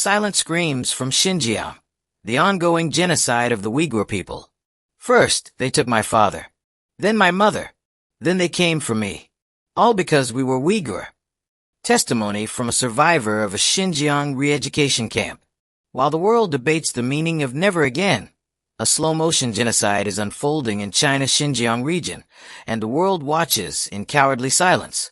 Silent screams from Xinjiang. The ongoing genocide of the Uyghur people. First, they took my father. Then my mother. Then they came for me. All because we were Uyghur. Testimony from a survivor of a Xinjiang re-education camp. While the world debates the meaning of never again, a slow-motion genocide is unfolding in China's Xinjiang region, and the world watches in cowardly silence.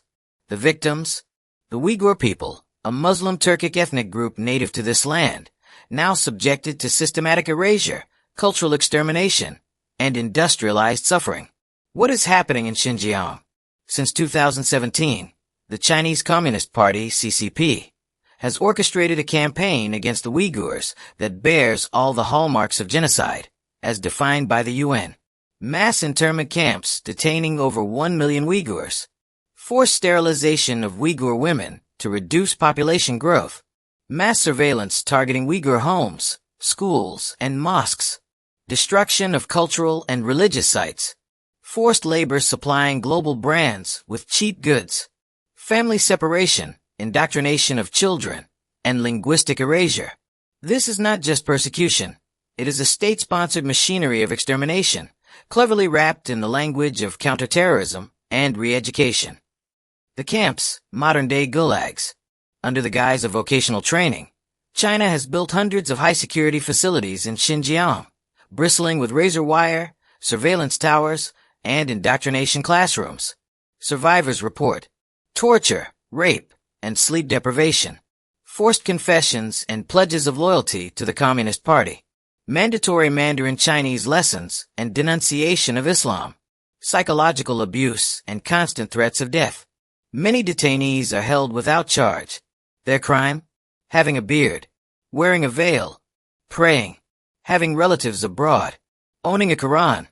The victims? The Uyghur people, a Muslim Turkic ethnic group native to this land, now subjected to systematic erasure, cultural extermination, and industrialized suffering. What is happening in Xinjiang? Since 2017, the Chinese Communist Party, CCP, has orchestrated a campaign against the Uyghurs that bears all the hallmarks of genocide, as defined by the UN. Mass internment camps detaining over 1 million Uyghurs. Forced sterilization of Uyghur women to reduce population growth. Mass surveillance targeting Uyghur homes, schools, and mosques. Destruction of cultural and religious sites. Forced labor supplying global brands with cheap goods. Family separation, indoctrination of children, and linguistic erasure. This is not just persecution. It is a state-sponsored machinery of extermination, cleverly wrapped in the language of counterterrorism and re-education. The camps, modern-day gulags. Under the guise of vocational training, China has built hundreds of high-security facilities in Xinjiang, bristling with razor wire, surveillance towers, and indoctrination classrooms. Survivors report torture, rape, and sleep deprivation. Forced confessions and pledges of loyalty to the Communist Party. Mandatory Mandarin Chinese lessons and denunciation of Islam. Psychological abuse and constant threats of death. Many detainees are held without charge. Their crime? Having a beard, wearing a veil, praying, having relatives abroad, owning a Quran.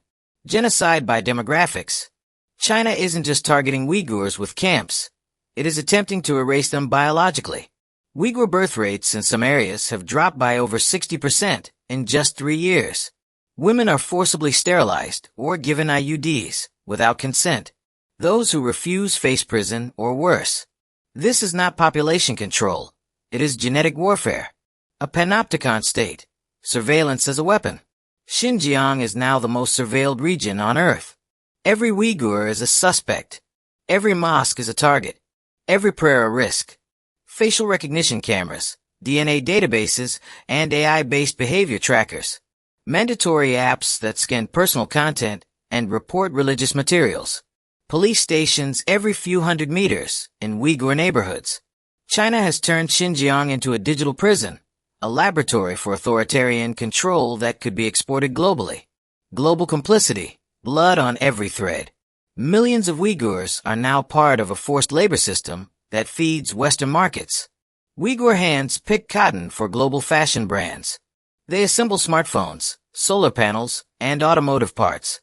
Genocide by demographics. China isn't just targeting Uyghurs with camps. It is attempting to erase them biologically. Uyghur birth rates in some areas have dropped by over 60% in just 3 years. Women are forcibly sterilized or given IUDs without consent. Those who refuse face prison or worse. This is not population control. It is genetic warfare. A panopticon state. Surveillance as a weapon. Xinjiang is now the most surveilled region on Earth. Every Uyghur is a suspect. Every mosque is a target. Every prayer a risk. Facial recognition cameras, DNA databases, and AI-based behavior trackers. Mandatory apps that scan personal content and report religious materials. Police stations every few hundred meters in Uyghur neighborhoods. China has turned Xinjiang into a digital prison, a laboratory for authoritarian control that could be exported globally. Global complicity, blood on every thread. Millions of Uyghurs are now part of a forced labor system that feeds Western markets. Uyghur hands pick cotton for global fashion brands. They assemble smartphones, solar panels, and automotive parts.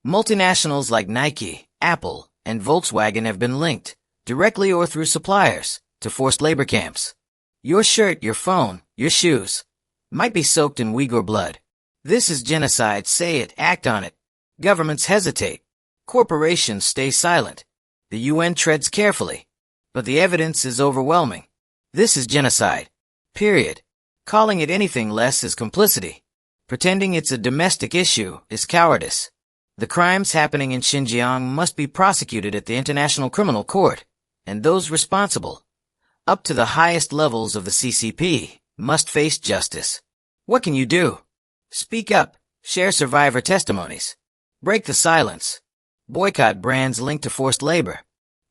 Multinationals like Nike, Apple, and Volkswagen have been linked, directly or through suppliers, to forced labor camps. Your shirt, your phone, your shoes might be soaked in Uyghur blood. This is genocide. Say it, act on it. Governments hesitate. Corporations stay silent. The UN treads carefully. But the evidence is overwhelming. This is genocide. Period. Calling it anything less is complicity. Pretending it's a domestic issue is cowardice. The crimes happening in Xinjiang must be prosecuted at the International Criminal Court, and those responsible, up to the highest levels of the CCP, must face justice. What can you do? Speak up, share survivor testimonies, break the silence, boycott brands linked to forced labor,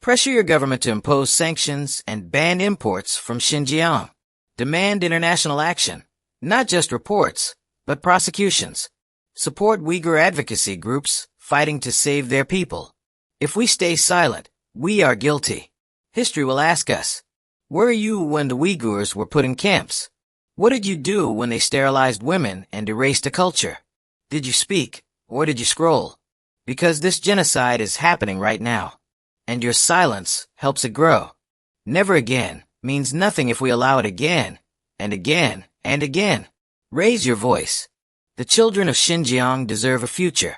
pressure your government to impose sanctions and ban imports from Xinjiang, demand international action, not just reports, but prosecutions. Support Uyghur advocacy groups fighting to save their people. If we stay silent, we are guilty. History will ask us, were you when the Uyghurs were put in camps? What did you do when they sterilized women and erased a culture? Did you speak, or did you scroll? Because this genocide is happening right now, and your silence helps it grow. Never again means nothing if we allow it again, and again, and again. Raise your voice. The children of Xinjiang deserve a future.